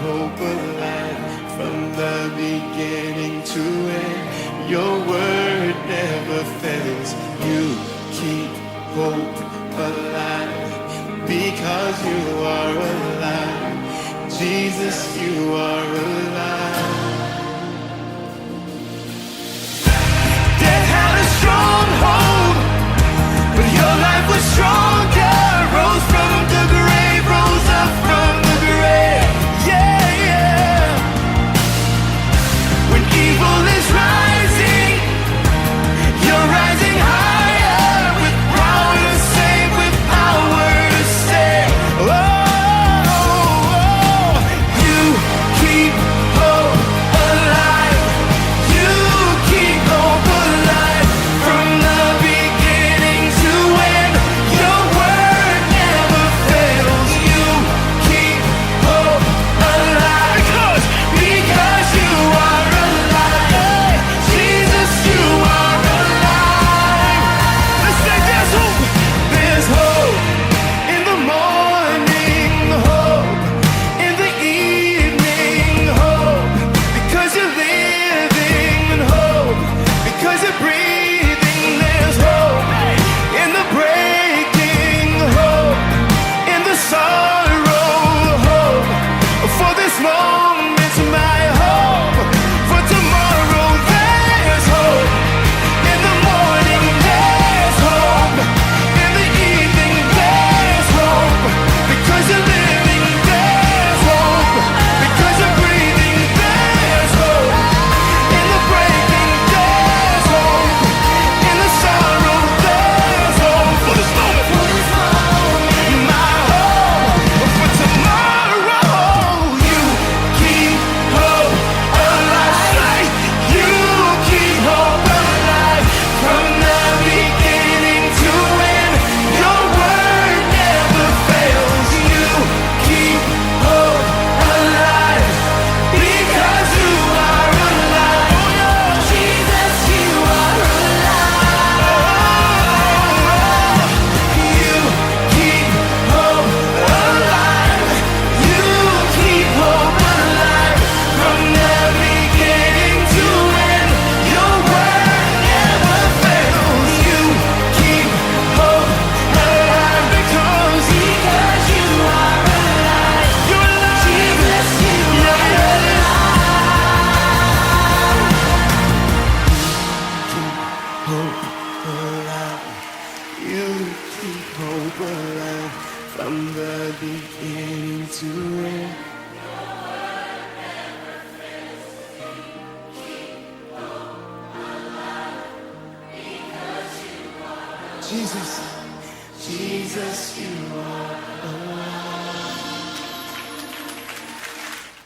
hope alive from the beginning to end. Your word never fails. You keep hope alive because you are alive. Jesus, you are alive. Death had a stronghold, but your life was stronger. Rose from the grave, rose up from the grave. Yeah, yeah. When evil is rising, you're rising higher. With power to save, with power to save. Oh, you keep hope alive. You keep hope alive from the beginning to end. Your word never fails. You keep hope alive because you are alive. Jesus, you are alive. Let's say there's hope. There's hope in the morning, hope in the evening, hope because you're living, and hope because you're breathing. There's hope in the breaking, hope in the sorrow, hope for this moment, my hope for tomorrow. There's hope in the morning, there's hope in the evening, there's hope because you're living, there's hope because you're breathing, there's hope in the breaking, there's hope in the sorrow, there's hope for this moment, my hope for tomorrow. You keep hope alive. Say, you keep hope alive from the beginning to end. Your word never fails. You keep hope alive because you are alive. Jesus, you are alive. You keep hope alive. You keep hope alive from the beginning to end. Your word never fails. You keep hope alive because you are alive. You're alive. Jesus, you are alive. Keep hope alive. You keep hope alive from the beginning to end. Jesus, Jesus, you are alive.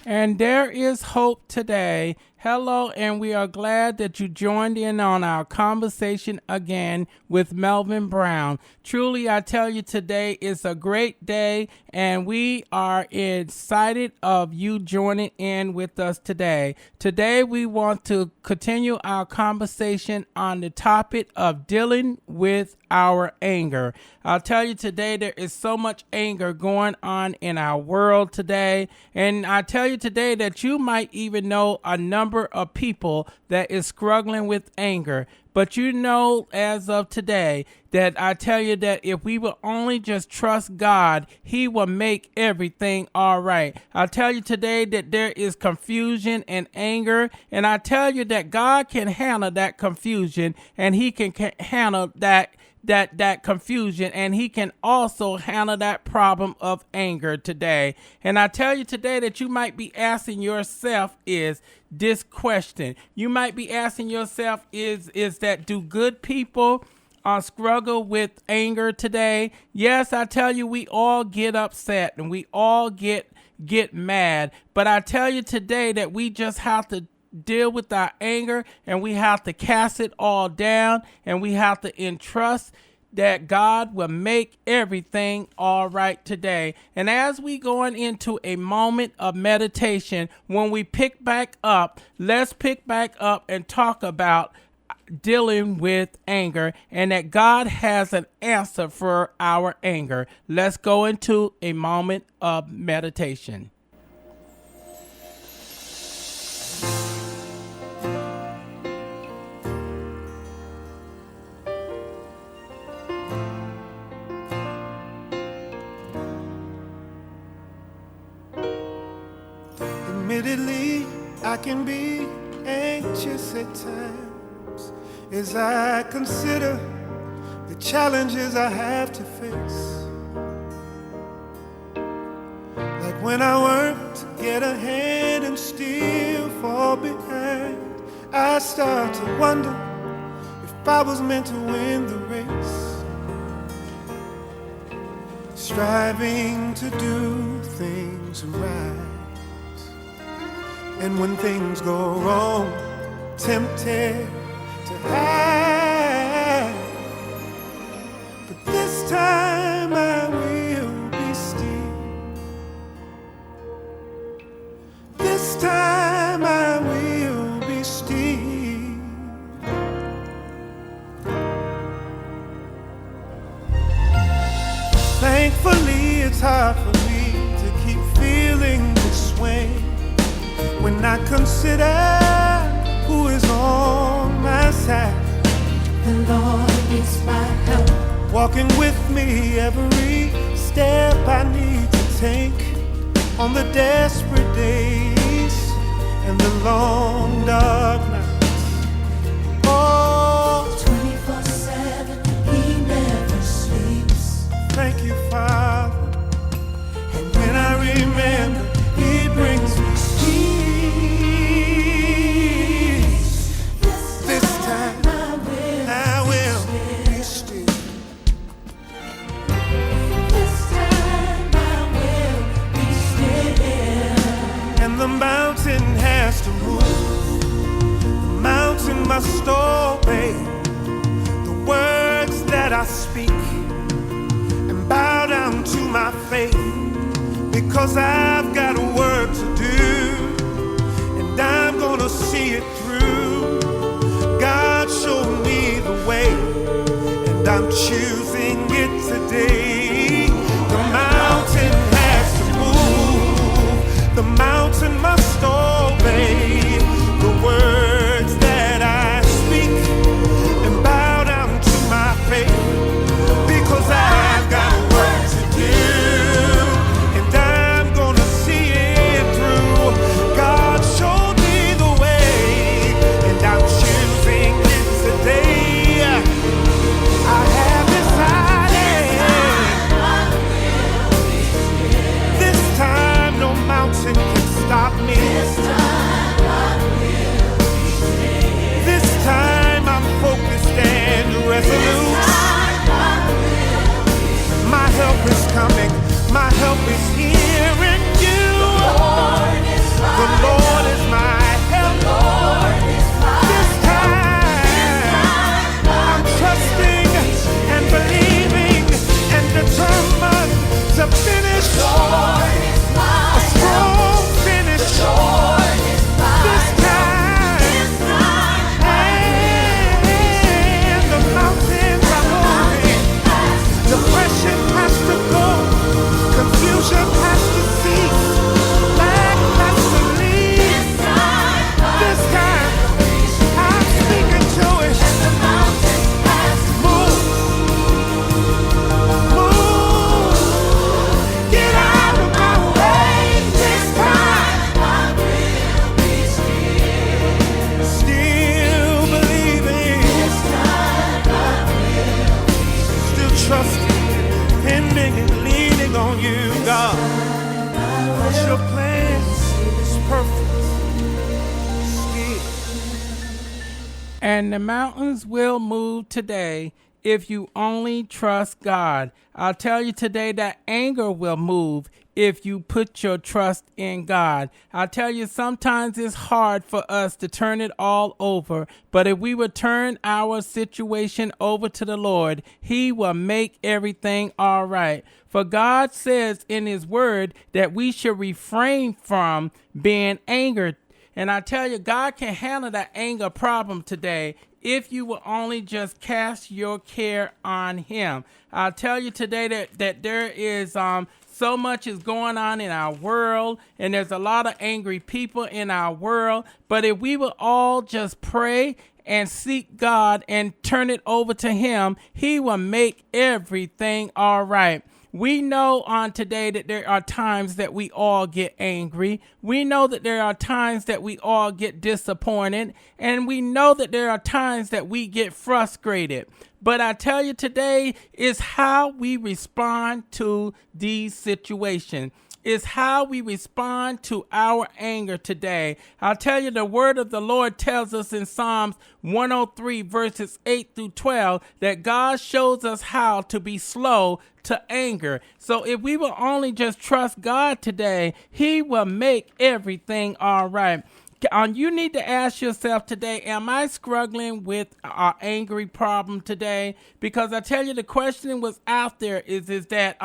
And there is hope today. Hello, and we are glad that you joined in on our conversation again with Melvin Brown. Truly, I tell you, today is a great day, and we are excited of you joining in with us today. Today, we want to continue our conversation on the topic of dealing with our anger. I'll tell you today, there is so much anger going on in our world today, and I tell you today that you might even know a number of people that is struggling with anger. But you know, as of today, that I tell you that if we will only just trust God, He will make everything all right. I tell you today that there is confusion and anger, and I tell you that God can handle that confusion, and He can handle that confusion, and He can also handle that problem of anger today. And I tell you today that you might be asking yourself is this question. You might be asking yourself is that do good people struggle with anger today? Yes, I tell you, we all get upset and we all get mad, but I tell you today that we just have to deal with our anger, and we have to cast it all down, and we have to entrust that God will make everything all right today. And as we going into a moment of meditation, when we pick back up, let's pick back up and talk about dealing with anger, and that God has an answer for our anger. Let's go into a moment of meditation. Admittedly, I can be anxious at times as I consider the challenges I have to face. Like when I work to get ahead and still fall behind, I start to wonder if I was meant to win the race. Striving to do things right, and when things go wrong, tempted to hide. But this time I will be still. This time I will be still. Thankfully, it's hard for me to keep feeling this way when I consider who is on my side. The Lord is my help. Walking with me every step I need to take on the desperate days and the long dark nights. Oh, 24/7, He never sleeps. thank you, Father. And when I remember, He brings me peace. This time I will be still. This time I will be still. And the mountain has to move. The mountain must obey the words that I speak and bow down to my faith, because I've got a work to do and I'm gonna see it through. God showed me the way and I'm choosing it today. The mountain has to move. The mountain must obey the words that I speak and bow down to my faith, because I've got work to do and I'm gonna see it through. God showed me the way and I'm choosing it today. I have decided this time no mountain can stop me. This time I'm focused and resolute. My help is coming, my help is here in you. The Lord is my help. This time I'm trusting and believing and determined to finish a strong finish. This time, and the mountains are moving. Depression has to go, confusion has to cease, lack has to leave. This time, I'm speaking to it. Move, move, get out of my way. This time, still believing, still trusting, depending and leaning on you, God. 'Cause your plan is perfect. Still. And the mountains will move today if you only trust God. I'll tell you today that anger will move if you put your trust in God. I'll tell you sometimes it's hard for us to turn it all over, but if we would turn our situation over to the Lord, He will make everything all right. For God says in His word that we should refrain from being angered. And I tell you, God can handle that anger problem today if you will only just cast your care on Him. I'll tell you today that there is so much is going on in our world, and there's a lot of angry people in our world. But if we will all just pray and seek God and turn it over to Him, He will make everything all right. We know on today that there are times that we all get angry. We know that there are times that we all get disappointed. And we know that there are times that we get frustrated. But I tell you, today is how we respond to these situations. Is how we respond to our anger today. I'll tell you, the word of the Lord tells us in Psalms 103 verses 8 through 12 that God shows us how to be slow to anger. So if we will only just trust God today, he will make everything all right. You need to ask yourself today, am I struggling with an angry problem today? Because I tell you, the question was out there is that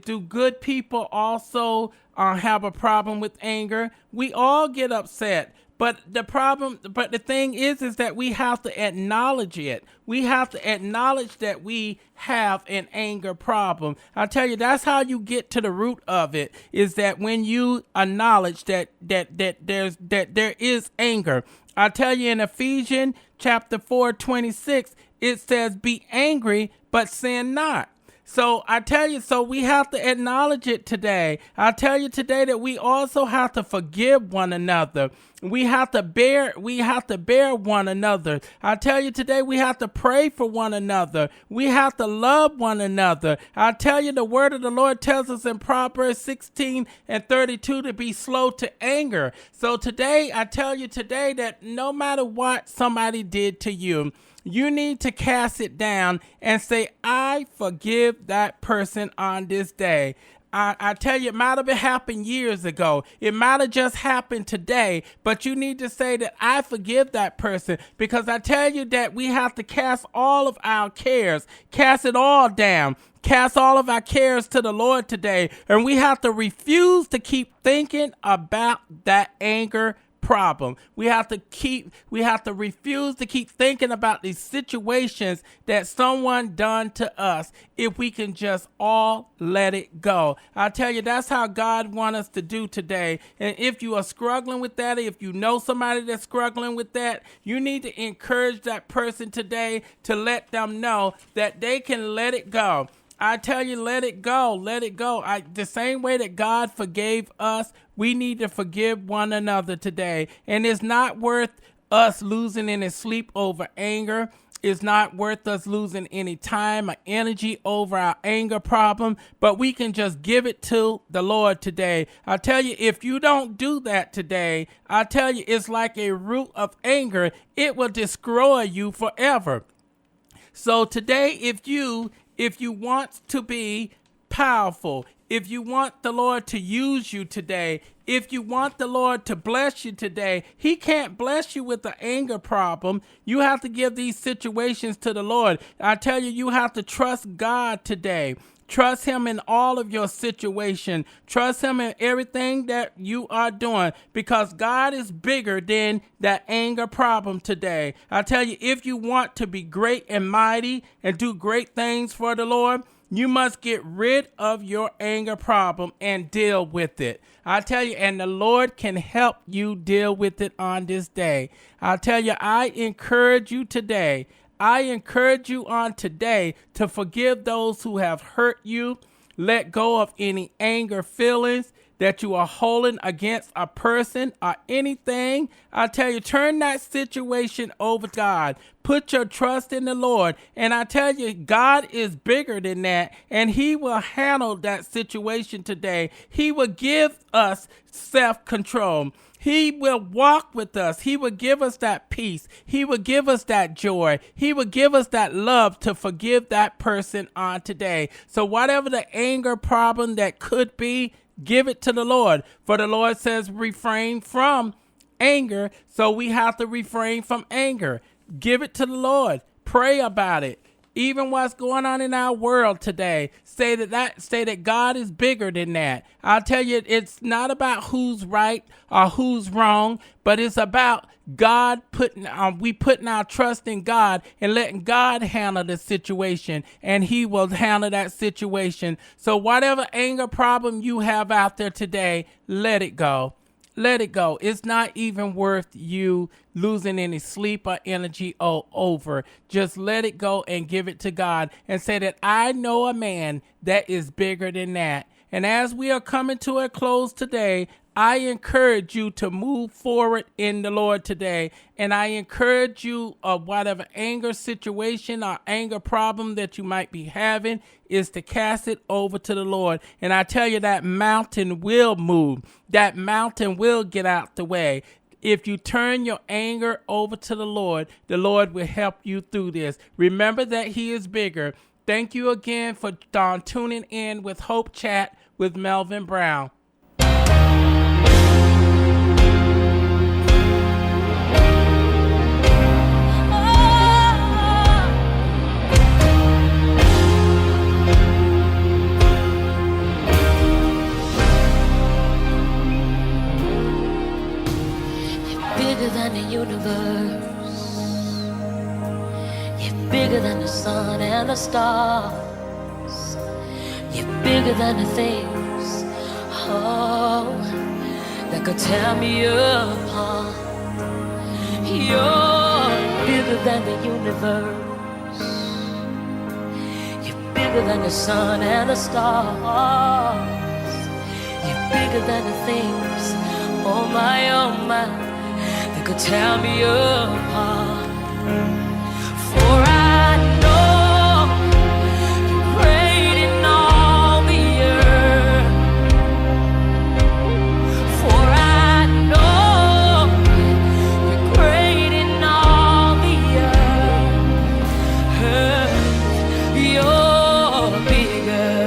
do good people also have a problem with anger? We all get upset, but the thing is that we have to acknowledge it. We have to acknowledge that we have an anger problem. I tell you, that's how you get to the root of it. Is that when you acknowledge that there is anger. I tell you, in Ephesians chapter 4:26, it says, "Be angry, but sin not." So I tell you, so we have to acknowledge it today. I tell you today that we also have to forgive one another. We have to bear one another. I tell you today, we have to pray for one another. We have to love one another. I tell you, the word of the Lord tells us in Proverbs 16:32 to be slow to anger. So today, I tell you today that no matter what somebody did to you, you need to cast it down and say, I forgive that person on this day. I tell you, it might have happened years ago. It might have just happened today, but you need to say that I forgive that person, because I tell you that we have to cast all of our cares, cast it all down. Cast all of our cares to the Lord today, and we have to refuse to keep thinking about that anger problem. We have to refuse to keep thinking about these situations that someone done to us, if we can just all let it go. I tell you, that's how God wants us to do today. And if you are struggling with that, if you know somebody that's struggling with that, you need to encourage that person today to let them know that they can let it go. I tell you, let it go, let it go. The same way that God forgave us, we need to forgive one another today. And it's not worth us losing any sleep over anger. It's not worth us losing any time or energy over our anger problem, but we can just give it to the Lord today. I tell you, if you don't do that today, I tell you, it's like a root of anger. It will destroy you forever. So today, if you want to be powerful, if you want the Lord to use you today, if you want the Lord to bless you today, he can't bless you with an anger problem. You have to give these situations to the Lord. I tell you, you have to trust God today. Trust him in all of your situation. Trust him in everything that you are doing, because God is bigger than that anger problem today. I tell you, if you want to be great and mighty and do great things for the Lord, you must get rid of your anger problem and deal with it. I tell you, and the Lord can help you deal with it on this day. I tell you, I encourage you today. I encourage you on today to forgive those who have hurt you. Let go of any anger feelings that you are holding against a person or anything. I tell you, turn that situation over to God. Put your trust in the Lord. And I tell you, God is bigger than that, and he will handle that situation today. He will give us self-control. He will walk with us. He will give us that peace. He will give us that joy. He will give us that love to forgive that person on today. So whatever the anger problem that could be, give it to the Lord. For the Lord says refrain from anger. So we have to refrain from anger. Give it to the Lord. Pray about it. Even what's going on in our world today, say that God is bigger than that. I'll tell you, it's not about who's right or who's wrong, but it's about God putting our trust in God and letting God handle the situation, and he will handle that situation. So whatever anger problem you have out there today, let it go. let it go. It's not even worth you losing any sleep or energy over. Just let it go and give it to God and say that I know a man that is bigger than that. And as we are coming to a close today, I encourage you to move forward in the Lord today. And I encourage you of whatever anger situation or anger problem that you might be having is to cast it over to the Lord. And I tell you, that mountain will move. That mountain will get out the way. If you turn your anger over to the Lord will help you through this. Remember that He is bigger. Thank you again for tuning in with Hope Chat with Melvin Brown. Bigger than the universe, you're bigger than the sun and the stars, you're bigger than the things, oh, that could tear me apart. You're bigger than the universe, you're bigger than the sun and the stars, you're bigger than the things, oh my, could tear me apart. For I know you're great in all the earth. For I know you're great in all the earth. You're bigger.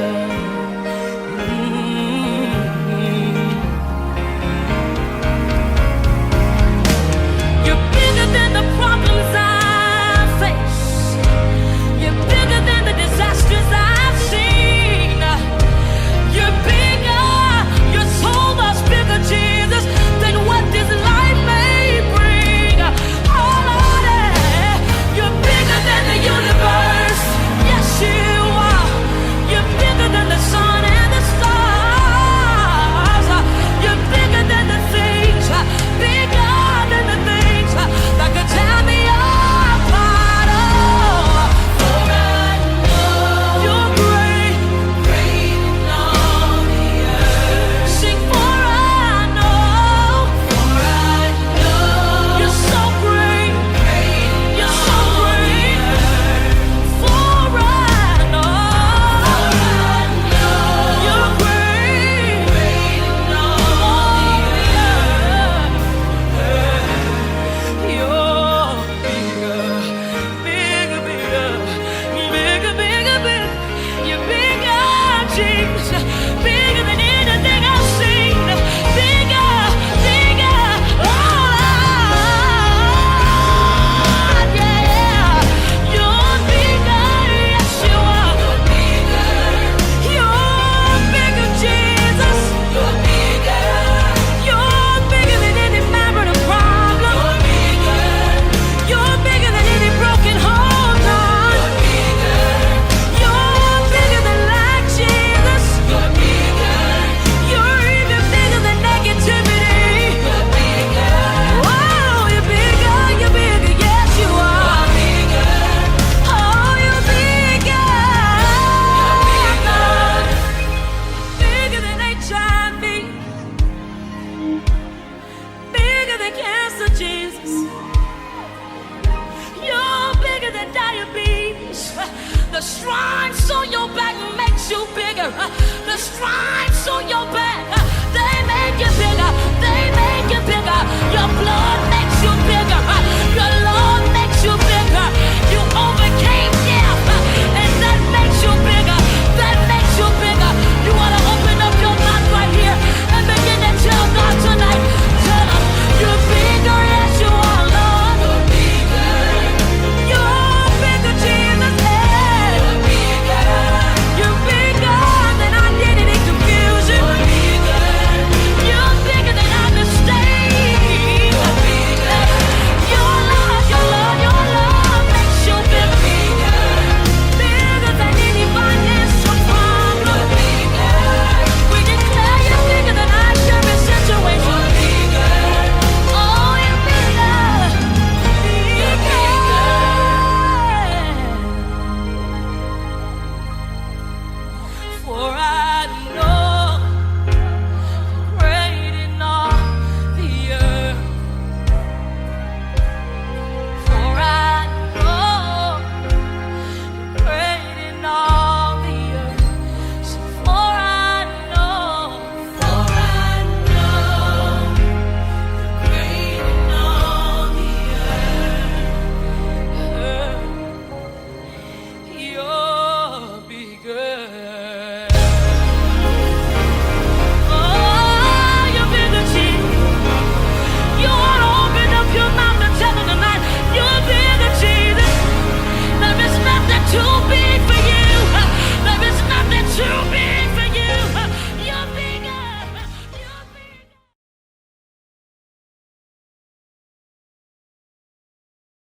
The stripes on your back makes you bigger. The stripes on your back